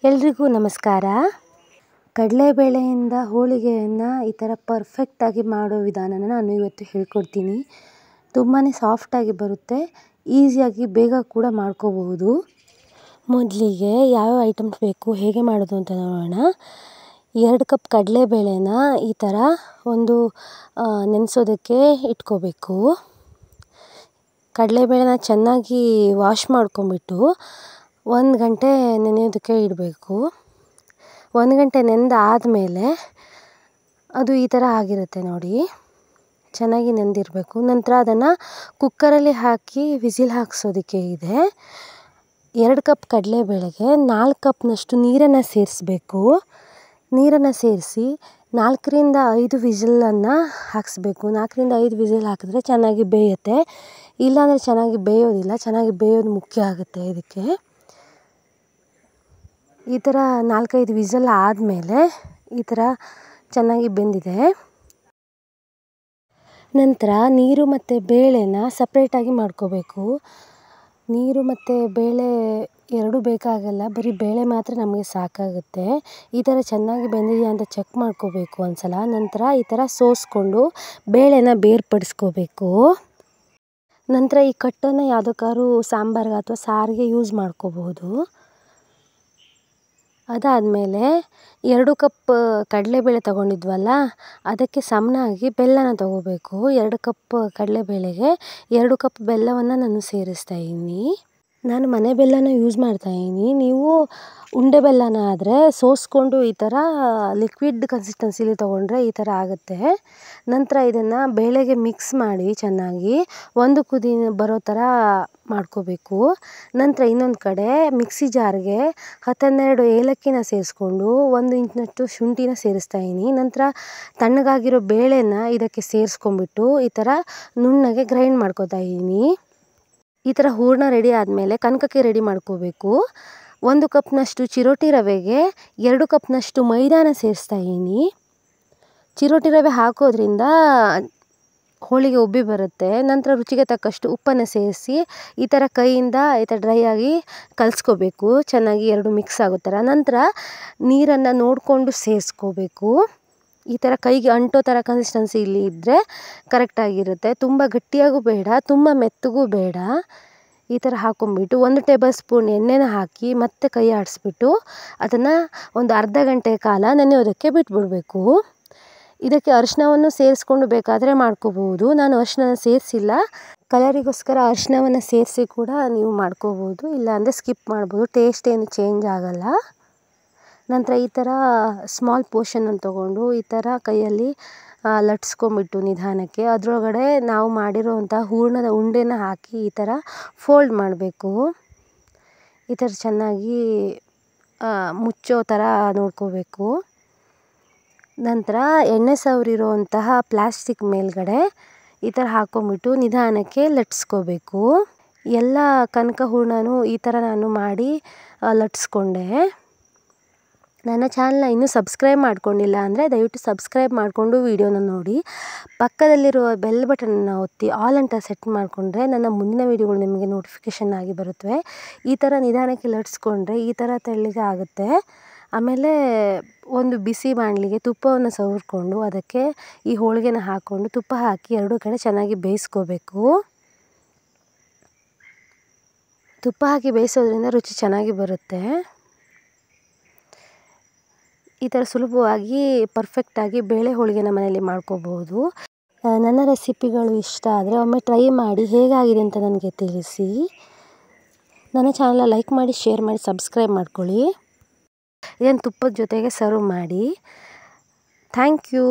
ಎಲ್ರಿಗೂ ನಮಸ್ಕಾರ. ಕಡಲೆಬೇಳೆಯಿಂದ ಹೋಳಿಗೆಯನ್ನು ಈ ಥರ ಪರ್ಫೆಕ್ಟಾಗಿ ಮಾಡೋ ವಿಧಾನನ ನಾನು ಇವತ್ತು ಹೇಳ್ಕೊಡ್ತೀನಿ. ತುಂಬಾ ಸಾಫ್ಟಾಗಿ ಬರುತ್ತೆ, ಈಸಿಯಾಗಿ ಬೇಗ ಕೂಡ ಮಾಡ್ಕೋಬಹುದು. ಮೊದಲಿಗೆ ಯಾವ ಐಟಮ್ಸ್ ಬೇಕು, ಹೇಗೆ ಮಾಡೋದು ಅಂತ ನೋಡೋಣ. 2 ಕಪ್ ಕಡಲೆಬೇಳೆನ ಈ ಥರ ಒಂದು ನೆನೆಸೋದಕ್ಕೆ ಇಟ್ಕೋಬೇಕು. ಕಡಲೆಬೇಳೆನ ಚೆನ್ನಾಗಿ ವಾಶ್ ಮಾಡ್ಕೊಂಬಿಟ್ಟು 1 ಗಂಟೆ ನೆನೆಯೋದಕ್ಕೆ ಇಡಬೇಕು. 1 ಗಂಟೆ ನೆಂದಾದಮೇಲೆ ಅದು ಈ ಥರ ಆಗಿರುತ್ತೆ ನೋಡಿ, ಚೆನ್ನಾಗಿ ನೆಂದಿರಬೇಕು. ನಂತರ ಅದನ್ನು ಕುಕ್ಕರಲ್ಲಿ ಹಾಕಿ ವಿಸಿಲ್ ಹಾಕಿಸೋದಕ್ಕೆ ಇದೆ. 2 ಕಪ್ ಕಡಲೆಬೇಳೆಗೆ 4 ಕಪ್ನಷ್ಟು ನೀರನ್ನು ಸೇರಿಸ್ಬೇಕು. ನೀರನ್ನು ಸೇರಿಸಿ 4ರಿಂದ 5 ವಿಸಿಲನ್ನು ಹಾಕಿಸ್ಬೇಕು. 4ರಿಂದ 5 ವಿಸಿಲ್ ಹಾಕಿದ್ರೆ ಚೆನ್ನಾಗಿ ಬೇಯುತ್ತೆ, ಇಲ್ಲಾಂದರೆ ಚೆನ್ನಾಗಿ ಬೇಯೋದಿಲ್ಲ. ಚೆನ್ನಾಗಿ ಬೇಯೋದು ಮುಖ್ಯ ಆಗುತ್ತೆ ಇದಕ್ಕೆ. ಈ ಥರ 4-5 ವಿಸಿಲ್ ಆದಮೇಲೆ ಈ ಥರ ಚೆನ್ನಾಗಿ ಬೆಂದಿದೆ. ನಂತರ ನೀರು ಮತ್ತು ಬೇಳೆನ ಸಪ್ರೇಟಾಗಿ ಮಾಡ್ಕೋಬೇಕು. ನೀರು ಮತ್ತು ಬೇಳೆ ಎರಡೂ ಬೇಕಾಗಲ್ಲ, ಬರೀ ಬೇಳೆ ಮಾತ್ರ ನಮಗೆ ಸಾಕಾಗುತ್ತೆ. ಈ ಥರ ಚೆನ್ನಾಗಿ ಬೆಂದಿದೆಯಾ ಅಂತ ಚೆಕ್ ಮಾಡ್ಕೋಬೇಕು ಒಂದ್ಸಲ. ನಂತರ ಈ ಥರ ಸೋಸ್ಕೊಂಡು ಬೇಳೆನ ಬೇರ್ಪಡಿಸ್ಕೋಬೇಕು. ನಂತರ ಈ ಕಟ್ಟನ್ನು ಯಾವುದಕ್ಕಾದ್ರೂ ಸಾಂಬಾರಿಗೆ ಅಥವಾ ಸಾರಿಗೆ ಯೂಸ್ ಮಾಡ್ಕೋಬಹುದು. ಅದಾದಮೇಲೆ 2 ಕಪ್ ಕಡಲೆಬೇಳೆ ತೊಗೊಂಡಿದ್ವಲ್ಲ, ಅದಕ್ಕೆ ಸಮನಾಗಿ ಬೆಲ್ಲನ ತೊಗೋಬೇಕು. 2 ಕಪ್ ಕಡಲೆಬೇಳೆಗೆ 2 ಕಪ್ ಬೆಲ್ಲವನ್ನು ನಾನು ಸೇರಿಸ್ತಾ ಇದ್ದೀನಿ. ನಾನು ಮನೆ ಬೆಲ್ಲನ ಯೂಸ್ ಮಾಡ್ತಾಯಿದ್ದೀನಿ. ನೀವು ಉಂಡೆ ಬೆಲ್ಲನ ಆದರೆ ಸೋಸ್ಕೊಂಡು ಈ ಥರ ಲಿಕ್ವಿಡ್ ಕನ್ಸಿಸ್ಟೆನ್ಸಿಲಿ ತೊಗೊಂಡ್ರೆ ಈ ಥರ ಆಗುತ್ತೆ. ನಂತರ ಇದನ್ನು ಬೇಳೆಗೆ ಮಿಕ್ಸ್ ಮಾಡಿ ಚೆನ್ನಾಗಿ ಒಂದು ಕುದಿ ಬರೋ ಥರ ಮಾಡ್ಕೋಬೇಕು. ನಂತರ ಇನ್ನೊಂದು ಕಡೆ ಮಿಕ್ಸಿ ಜಾರ್ಗೆ 10-12 ಏಲಕ್ಕಿನ ಸೇರಿಸ್ಕೊಂಡು 1 ಇಂಚಿನಷ್ಟು ಶುಂಠಿನ ಸೇರಿಸ್ತಾಯಿದ್ದೀನಿ. ನಂತರ ತಣ್ಣಗಾಗಿರೋ ಬೇಳೆನ ಇದಕ್ಕೆ ಸೇರಿಸ್ಕೊಂಡ್ಬಿಟ್ಟು ಈ ಥರ ನುಣ್ಣಗೆ ಗ್ರೈಂಡ್ ಮಾಡ್ಕೋತಾ ಇದ್ದೀನಿ. ಈ ಥರ ಹೂರಣ ರೆಡಿ ಆದಮೇಲೆ ಕನಕಕ್ಕೆ ರೆಡಿ ಮಾಡ್ಕೋಬೇಕು. 1 ಕಪ್ನಷ್ಟು ಚಿರೋಟಿ ರವೆಗೆ 2 ಕಪ್ನಷ್ಟು ಮೈದಾನ ಸೇರಿಸ್ತಾ ಇದ್ದೀನಿ. ಚಿರೋಟಿ ರವೆ ಹಾಕೋದ್ರಿಂದ ಹೋಳಿಗೆ ಉಬ್ಬಿ ಬರುತ್ತೆ. ನಂತರ ರುಚಿಗೆ ತಕ್ಕಷ್ಟು ಉಪ್ಪನ್ನು ಸೇರಿಸಿ ಈ ಥರ ಕೈಯಿಂದ ಈ ಥರ ಡ್ರೈ ಆಗಿ ಕಲಿಸ್ಕೋಬೇಕು, ಚೆನ್ನಾಗಿ ಎರಡು ಮಿಕ್ಸ್ ಆಗೋ ಥರ. ನಂತರ ನೀರನ್ನು ನೋಡಿಕೊಂಡು ಸೇರಿಸ್ಕೋಬೇಕು. ಈ ಥರ ಕೈಗೆ ಅಂಟೋ ಥರ ಕನ್ಸಿಸ್ಟೆನ್ಸಿ ಇಲ್ಲಿ ಇದ್ದರೆ ಕರೆಕ್ಟಾಗಿರುತ್ತೆ. ತುಂಬ ಗಟ್ಟಿಯಾಗೂ ಬೇಡ, ತುಂಬ ಮೆತ್ತಗೂ ಬೇಡ. ಈ ಥರ ಹಾಕ್ಕೊಂಬಿಟ್ಟು 1 ಟೇಬಲ್ ಸ್ಪೂನ್ ಎಣ್ಣೆನ ಹಾಕಿ ಮತ್ತೆ ಕೈ ಆಡಿಸ್ಬಿಟ್ಟು ಅದನ್ನು ಒಂದು ಅರ್ಧ ಗಂಟೆ ಕಾಲ ನೆನೆಯೋದಕ್ಕೆ ಬಿಟ್ಬಿಡಬೇಕು. ಇದಕ್ಕೆ ಅರಿಶಿನವನ್ನು ಸೇರಿಸ್ಕೊಂಡು ಬೇಕಾದರೆ ಮಾಡ್ಕೋಬಹುದು. ನಾನು ಅರಿಶಿನ ಸೇರಿಸಿಲ್ಲ, ಕಲರಿಗೋಸ್ಕರ ಅರಿಶಿನವನ್ನು ಸೇರಿಸಿ ಕೂಡ ನೀವು ಮಾಡ್ಕೋಬೋದು, ಇಲ್ಲಾಂದರೆ ಸ್ಕಿಪ್ ಮಾಡ್ಬೋದು. ಟೇಸ್ಟ್ ಏನು ಚೇಂಜ್ ಆಗೋಲ್ಲ. ನಂತರ ಈ ಥರ ಸ್ಮಾಲ್ ಪೋರ್ಷನನ್ನು ತೊಗೊಂಡು ಈ ಥರ ಕೈಯಲ್ಲಿ ಲಟ್ಸ್ಕೊಂಬಿಟ್ಟು ನಿಧಾನಕ್ಕೆ ಅದರೊಳಗಡೆ ನಾವು ಮಾಡಿರೋವಂಥ ಹೂರಣದ ಉಂಡೆನ ಹಾಕಿ ಈ ಥರ ಫೋಲ್ಡ್ ಮಾಡಬೇಕು. ಈ ಥರ ಚೆನ್ನಾಗಿ ಮುಚ್ಚೋ ಥರ ನೋಡ್ಕೋಬೇಕು. ನಂತರ ಎಣ್ಣೆ ಸವರಿರೋವಂತಹ ಪ್ಲಾಸ್ಟಿಕ್ ಮೇಲ್ಗಡೆ ಈ ಥರ ಹಾಕ್ಕೊಂಬಿಟ್ಟು ನಿಧಾನಕ್ಕೆ ಲಟ್ಸ್ಕೋಬೇಕು. ಎಲ್ಲ ಕನಕ ಹೂರಣನೂ ಈ ಥರ ನಾನು ಮಾಡಿ ಲಟ್ಸ್ಕೊಂಡೆ. ನನ್ನ ಚಾನಲ್ನ ಇನ್ನೂ ಸಬ್ಸ್ಕ್ರೈಬ್ ಮಾಡ್ಕೊಂಡಿಲ್ಲ ಅಂದರೆ ದಯವಿಟ್ಟು ಸಬ್ಸ್ಕ್ರೈಬ್ ಮಾಡಿಕೊಂಡು ವಿಡಿಯೋನ ನೋಡಿ. ಪಕ್ಕದಲ್ಲಿರುವ ಬೆಲ್ ಬಟನನ್ನು ಒತ್ತಿ ಆಲ್ ಅಂತ ಸೆಟ್ ಮಾಡಿಕೊಂಡ್ರೆ ನನ್ನ ಮುಂದಿನ ವೀಡಿಯೋಗಳು ನಿಮಗೆ ನೋಟಿಫಿಕೇಷನ್ ಆಗಿ ಬರುತ್ತವೆ. ಈ ಥರ ನಿಧಾನಕ್ಕೆ ಲಟ್ಸ್ಕೊಂಡ್ರೆ ಈ ಥರ ತೆಳ್ಳಗೆ ಆಗುತ್ತೆ. ಆಮೇಲೆ ಒಂದು ಬಿಸಿ ಬಾಣಲಿಗೆ ತುಪ್ಪವನ್ನು ಸವರ್ಕೊಂಡು ಅದಕ್ಕೆ ಈ ಹೋಳಿಗೆನ ಹಾಕ್ಕೊಂಡು ತುಪ್ಪ ಹಾಕಿ ಎರಡೂ ಕಡೆ ಚೆನ್ನಾಗಿ ಬೇಯಿಸ್ಕೋಬೇಕು. ತುಪ್ಪ ಹಾಕಿ ಬೇಯಿಸೋದ್ರಿಂದ ರುಚಿ ಚೆನ್ನಾಗಿ ಬರುತ್ತೆ. ಈ ಥರ ಸುಲಭವಾಗಿ ಪರ್ಫೆಕ್ಟಾಗಿ ಬೇಳೆ ಹೋಳಿಗೆನ ಮನೆಯಲ್ಲಿ ಮಾಡ್ಕೋಬಹುದು. ನನ್ನ ರೆಸಿಪಿಗಳು ಇಷ್ಟ ಆದರೆ ಒಮ್ಮೆ ಟ್ರೈ ಮಾಡಿ ಹೇಗಾಗಿದೆ ಅಂತ ನನಗೆ ತಿಳಿಸಿ. ನನ್ನ ಚಾನಲ್ನ ಲೈಕ್ ಮಾಡಿ, ಶೇರ್ ಮಾಡಿ, ಸಬ್ಸ್ಕ್ರೈಬ್ ಮಾಡ್ಕೊಳ್ಳಿ. ಇದನ್ನು ತುಪ್ಪದ ಜೊತೆಗೆ ಸರ್ವ್ ಮಾಡಿ. Thank you.